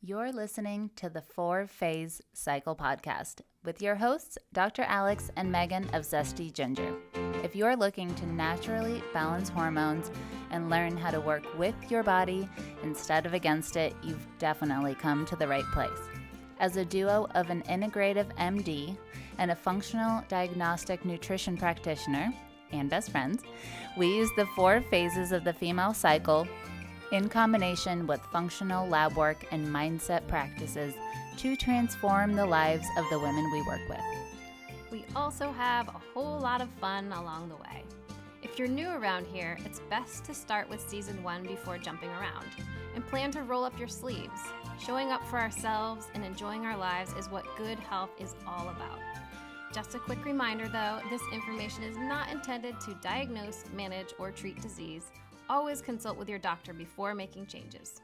You're listening to the 4-Phase Cycle podcast with your hosts, Dr. Alex and Megan of ZESTY Ginger. If you're looking to naturally balance hormones and learn how to work with your body instead of against it, you've definitely come to the right place. As a duo of an integrative MD and a functional diagnostic nutrition practitioner and best friends, we use the 4 phases of the female cycle in combination with functional lab work and mindset practices to transform the lives of the women we work with. We also have a whole lot of fun along the way. If you're new around here, it's best to start with season 1 before jumping around and plan to roll up your sleeves. Showing up for ourselves and enjoying our lives is what good health is all about. Just a quick reminder though, this information is not intended to diagnose, manage, or treat disease. Always consult with your doctor before making changes.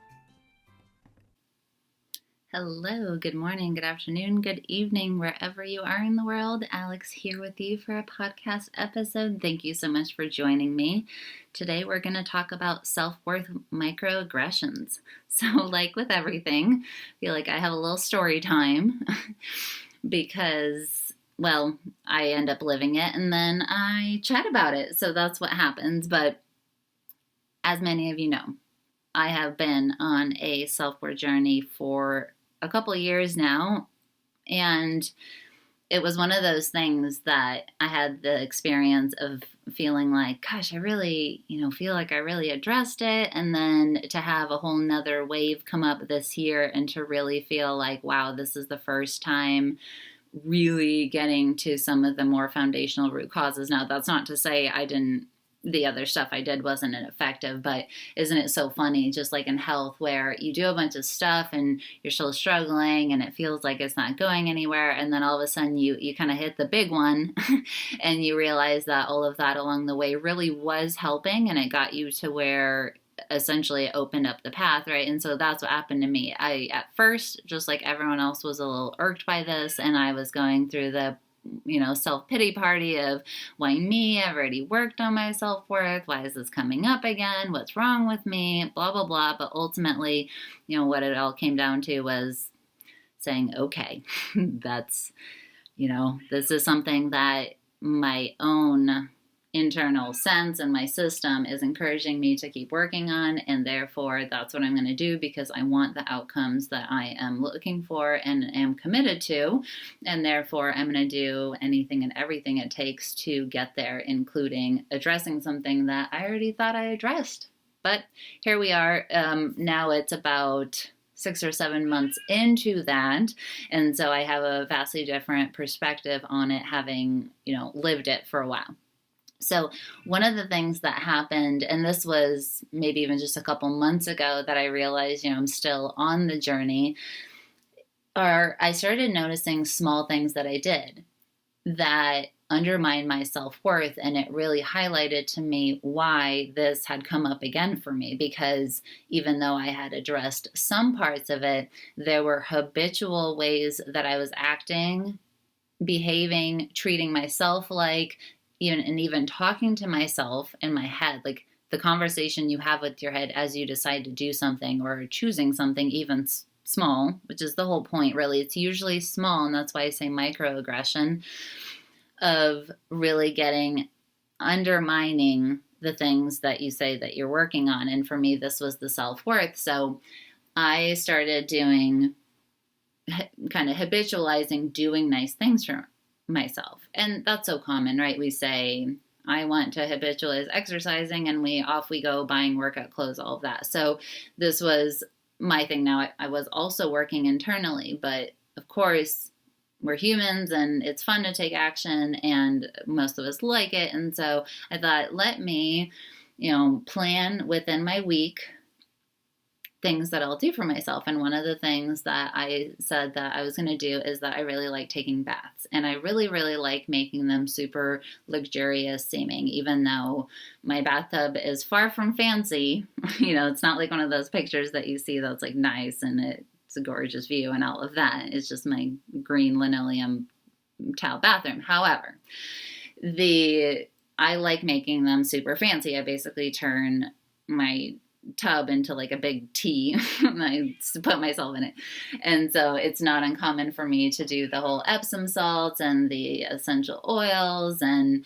Hello, good morning, good afternoon, good evening, wherever you are in the world. Alex here with you for a podcast episode. Thank you so much for joining me. Today we're going to talk about self-worth microaggressions. So like with everything, I feel like I have a little story time because, well, I end up living it and then I chat about it. So that's what happens. But as many of you know, I have been on a self-worth journey for a couple of years now, and it was one of those things that I had the experience of feeling like, gosh, I really, feel like I really addressed it, and then to have a whole nother wave come up this year and to really feel like, wow, this is the first time really getting to some of the more foundational root causes. Now, that's not to say the other stuff I did wasn't effective, but isn't it so funny, just like in health, where you do a bunch of stuff and you're still struggling and it feels like it's not going anywhere, and then all of a sudden you kind of hit the big one and you realize that all of that along the way really was helping and it got you to where essentially it opened up the path, right? And so that's what happened to me. I, at first, just like everyone else, was a little irked by this, and I was going through the self-pity party of, why me? I've already worked on my self-worth. Why is this coming up again? What's wrong with me? Blah, blah, blah. But ultimately, what it all came down to was saying, okay, that's, this is something that my own internal sense and my system is encouraging me to keep working on, and therefore that's what I'm going to do because I want the outcomes that I am looking for and am committed to, and therefore I'm going to do anything and everything it takes to get there, including addressing something that I already thought I addressed. But here we are. Now it's about 6 or 7 months into that, and so I have a vastly different perspective on it, having lived it for a while. So one of the things that happened, and this was maybe even just a couple months ago that I realized, I'm still on the journey, I started noticing small things that I did that undermined my self-worth, and it really highlighted to me why this had come up again for me, because even though I had addressed some parts of it, there were habitual ways that I was acting, behaving, treating myself like, even talking to myself in my head, like the conversation you have with your head as you decide to do something or choosing something even small, which is the whole point, really. It's usually small, and that's why I say microaggression, of really undermining the things that you say that you're working on. And for me, this was the self-worth. So I started kind of habitualizing doing nice things for myself. And that's so common, right? We say, I want to habitualize exercising, and off we go buying workout clothes, all of that. So this was my thing. Now I was also working internally, but of course we're humans and it's fun to take action, and most of us like it. And so I thought, let me, plan within my week things that I'll do for myself. And one of the things that I said that I was going to do is that I really like taking baths, and I really, really like making them super luxurious seeming, even though my bathtub is far from fancy. It's not like one of those pictures that you see that's like nice and it's a gorgeous view and all of that. It's just my green linoleum tile bathroom. However, I like making them super fancy. I basically turn my tub into like a big tea. I put myself in it. And so it's not uncommon for me to do the whole Epsom salts and the essential oils, and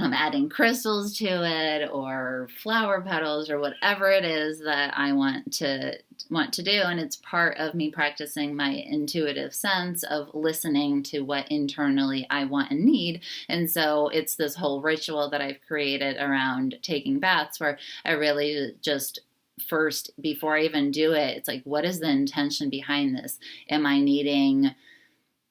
I'm adding crystals to it or flower petals or whatever it is that I want to do. And it's part of me practicing my intuitive sense of listening to what internally I want and need. And so it's this whole ritual that I've created around taking baths, where I really just first, before I even do it, it's like, what is the intention behind this? Am I needing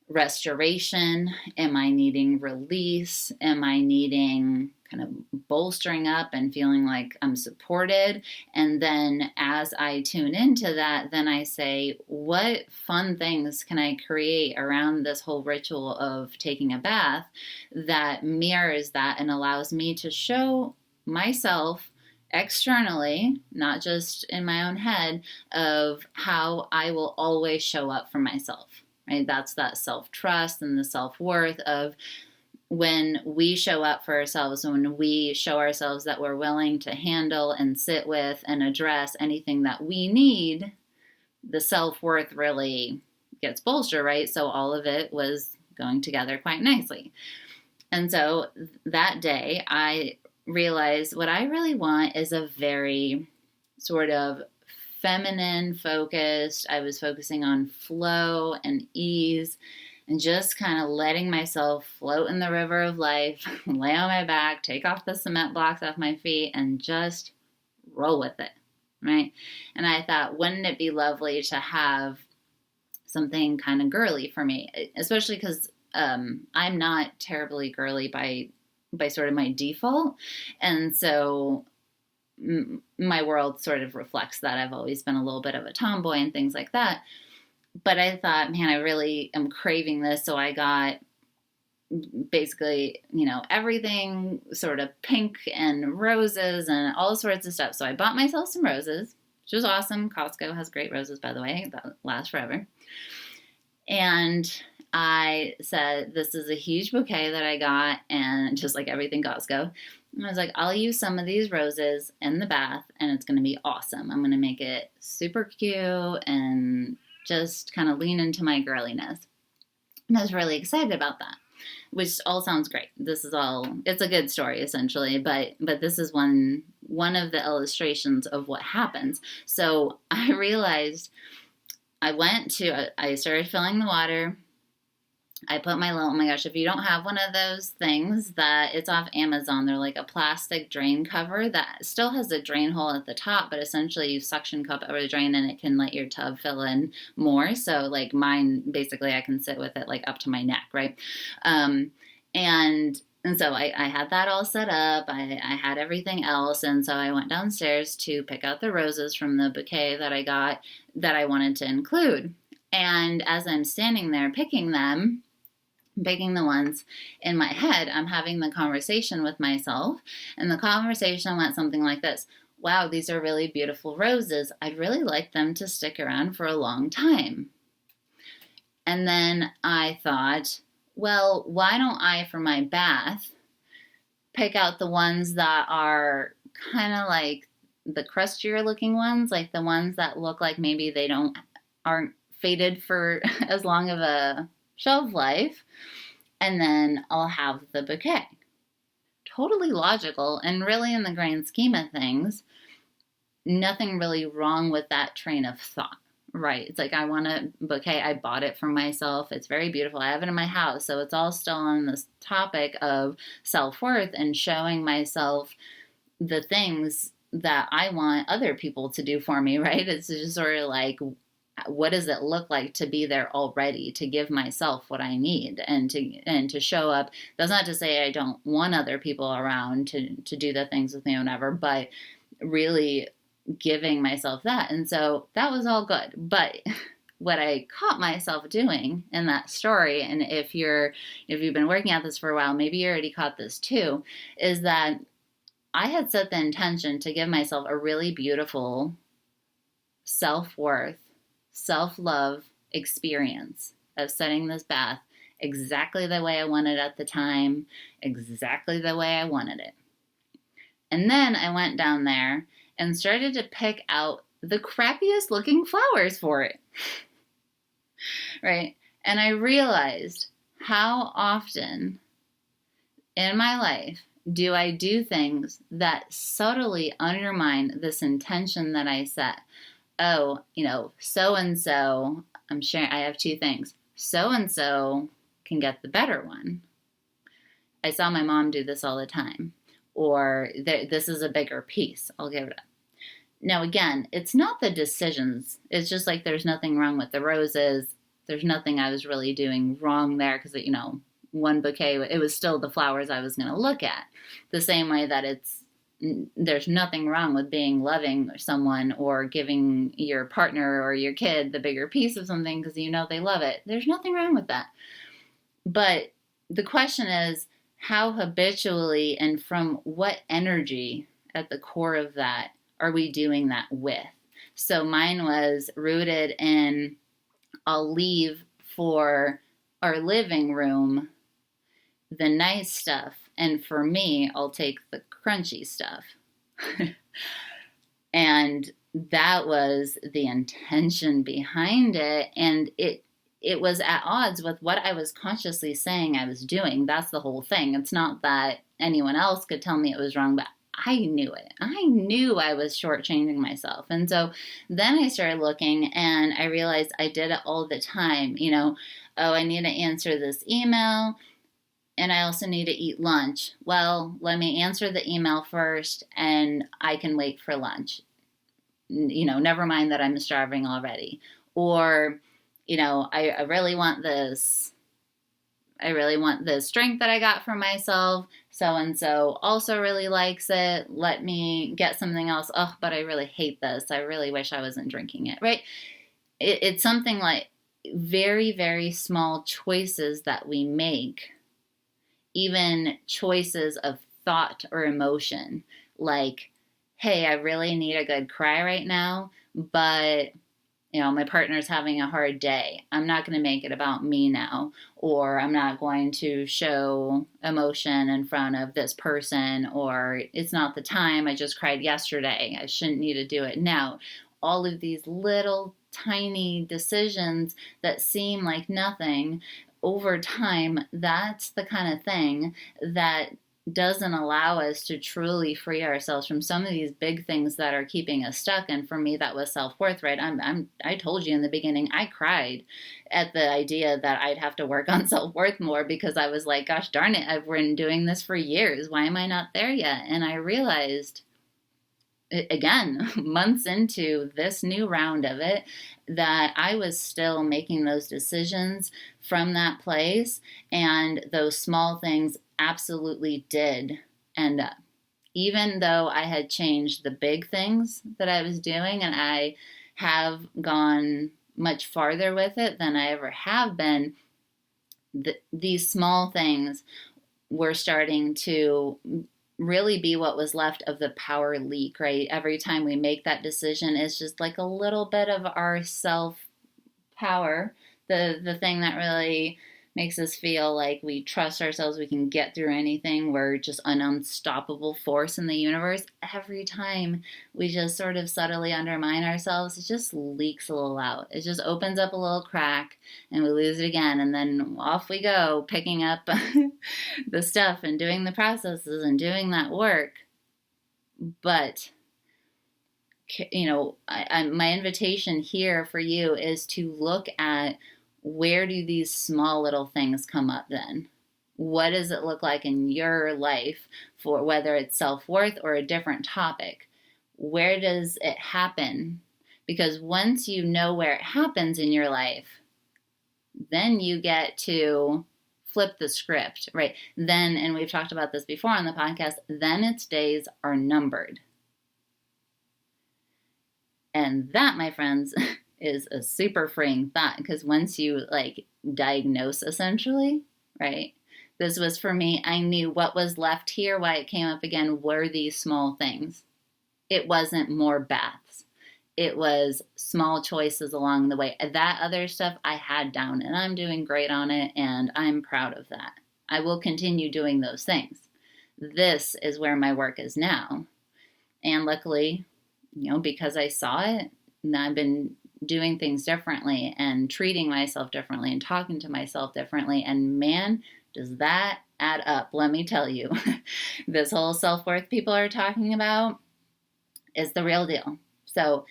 restoration? Am I needing release? Am I needing kind of bolstering up and feeling like I'm supported? And then as I tune into that, then I say, what fun things can I create around this whole ritual of taking a bath that mirrors that and allows me to show myself externally, not just in my own head, of how I will always show up for myself. Right? That's that self-trust and the self-worth of when we show up for ourselves, when we show ourselves that we're willing to handle and sit with and address anything that we need, the self-worth really gets bolstered, right? So all of it was going together quite nicely. And so that day I realized what I really want is a very sort of feminine focused. I was focusing on flow and ease and just kind of letting myself float in the river of life, lay on my back, take off the cement blocks off my feet, and just roll with it, right? And I thought, wouldn't it be lovely to have something kind of girly for me, especially because I'm not terribly girly by sort of my default. And so my world sort of reflects that. I've always been a little bit of a tomboy and things like that. But I thought, man, I really am craving this. So I got basically, everything sort of pink and roses and all sorts of stuff. So I bought myself some roses, which was awesome. Costco has great roses, by the way, that last forever. And I said, this is a huge bouquet that I got, and just like everything Costco. And I was like, I'll use some of these roses in the bath, and it's going to be awesome. I'm going to make it super cute and just kind of lean into my girliness. And I was really excited about that, which all sounds great. It's a good story essentially, but this is one of the illustrations of what happens. So I realized I started filling the water. I put oh my gosh, if you don't have one of those things, that it's off Amazon, they're like a plastic drain cover that still has a drain hole at the top, but essentially you suction cup over the drain and it can let your tub fill in more. So like mine, basically I can sit with it like up to my neck, right? And so I had that all set up. I had everything else. And so I went downstairs to pick out the roses from the bouquet that I got that I wanted to include. And as I'm standing there picking the ones in my head, I'm having the conversation with myself. And the conversation went something like this: wow, these are really beautiful roses. I'd really like them to stick around for a long time. And then I thought, well, why don't I, for my bath, pick out the ones that are kind of like the crustier looking ones, like the ones that look like maybe they aren't faded for as long of a shelf life, and then I'll have the bouquet. Totally logical, and really in the grand scheme of things, nothing really wrong with that train of thought, right? It's like, I want a bouquet. I bought it for myself. It's very beautiful. I have it in my house. So it's all still on this topic of self-worth and showing myself the things that I want other people to do for me, right? It's just sort of like, what does it look like to be there already, to give myself what I need and to show up? That's not to say I don't want other people around to do the things with me or whatever, but really giving myself that. And so that was all good. But what I caught myself doing in that story, and if you've been working at this for a while, maybe you already caught this too, is that I had set the intention to give myself a really beautiful self-worth, self-love experience of setting this bath exactly the way I wanted at the time, exactly the way I wanted it. And then I went down there and started to pick out the crappiest looking flowers for it. Right? And I realized how often in my life do I do things that subtly undermine this intention that I set. Oh, so-and-so, I'm sharing, I have two things. So-and-so can get the better one. I saw my mom do this all the time. Or this is a bigger piece. I'll give it up. Now, again, it's not the decisions. It's just like there's nothing wrong with the roses. There's nothing I was really doing wrong there because, one bouquet, it was still the flowers I was going to look at. The same way that there's nothing wrong with being loving someone or giving your partner or your kid the bigger piece of something because they love it. There's nothing wrong with that. But the question is, how habitually and from what energy at the core of that are we doing that with? So mine was rooted in, I'll leave for our living room the nice stuff, and for me, I'll take the crunchy stuff. And that was the intention behind it, and it was at odds with what I was consciously saying I was doing. That's the whole thing. It's not that anyone else could tell me it was wrong, but I knew it. I knew I was shortchanging myself. And so then I started looking and I realized I did it all the time. I need to answer this email and I also need to eat lunch. Well, let me answer the email first and I can wait for lunch. Never mind that I'm starving already. Or, I really want this. I really want this drink that I got for myself. So-and-so also really likes it. Let me get something else. Oh, but I really hate this. I really wish I wasn't drinking it, right? It's something like very, very small choices that we make, even choices of thought or emotion. Like, hey, I really need a good cry right now, but my partner's having a hard day. I'm not going to make it about me now, or I'm not going to show emotion in front of this person, or it's not the time. I just cried yesterday. I shouldn't need to do it now. All of these little tiny decisions that seem like nothing over time, that's the kind of thing that doesn't allow us to truly free ourselves from some of these big things that are keeping us stuck. And for me, that was self-worth, right? I told you in the beginning, I cried at the idea that I'd have to work on self-worth more because I was like, gosh darn it, I've been doing this for years. Why am I not there yet? And I realized, again, months into this new round of it, that I was still making those decisions from that place, and those small things absolutely did end up. Even though I had changed the big things that I was doing, and I have gone much farther with it than I ever have been, these small things were starting to really be what was left of the power leak, right? Every time we make that decision, it's just like a little bit of our self-power, the thing that really makes us feel like we trust ourselves, we can get through anything, we're just an unstoppable force in the universe. Every time we just sort of subtly undermine ourselves, it just leaks a little out. It just opens up a little crack and we lose it again, and then off we go, picking up the stuff and doing the processes and doing that work. But my invitation here for you is to look at, where do these small little things come up then? What does it look like in your life, for whether it's self-worth or a different topic? Where does it happen? Because once you know where it happens in your life, then you get to flip the script, right? Then, and we've talked about this before on the podcast, then its days are numbered. And that, my friends, is a super freeing thought, because once you diagnose, essentially, right? This was for me, I knew what was left here, why it came up again, were these small things. It wasn't more baths. It was small choices along the way. That other stuff I had down, and I'm doing great on it, and I'm proud of that. I will continue doing those things. This is where my work is now. And luckily, because I saw it, and I've been doing things differently and treating myself differently and talking to myself differently. And man, does that add up. Let me tell you, this whole self-worth people are talking about is the real deal. So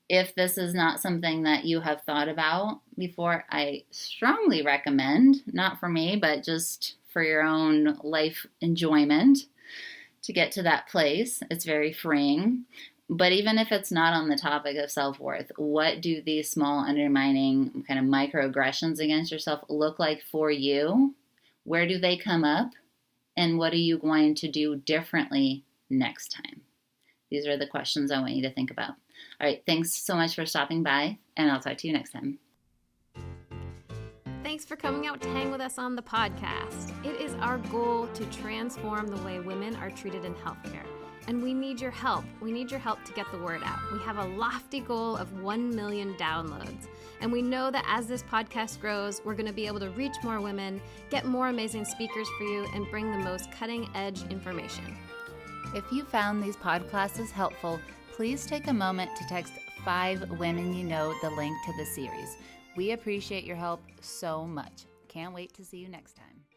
if this is not something that you have thought about before, I strongly recommend, not for me, but just for your own life enjoyment, to get to that place. It's very freeing. But even if it's not on the topic of self-worth, what do these small undermining kind of microaggressions against yourself look like for you? Where do they come up? And what are you going to do differently next time? These are the questions I want you to think about. All right, thanks so much for stopping by, and I'll talk to you next time. Thanks for coming out to hang with us on the podcast. It is our goal to transform the way women are treated in healthcare. And we need your help. We need your help to get the word out. We have a lofty goal of 1 million downloads. And we know that as this podcast grows, we're going to be able to reach more women, get more amazing speakers for you, and bring the most cutting-edge information. If you found these podcasts helpful, please take a moment to text 5 women you know the link to the series. We appreciate your help so much. Can't wait to see you next time.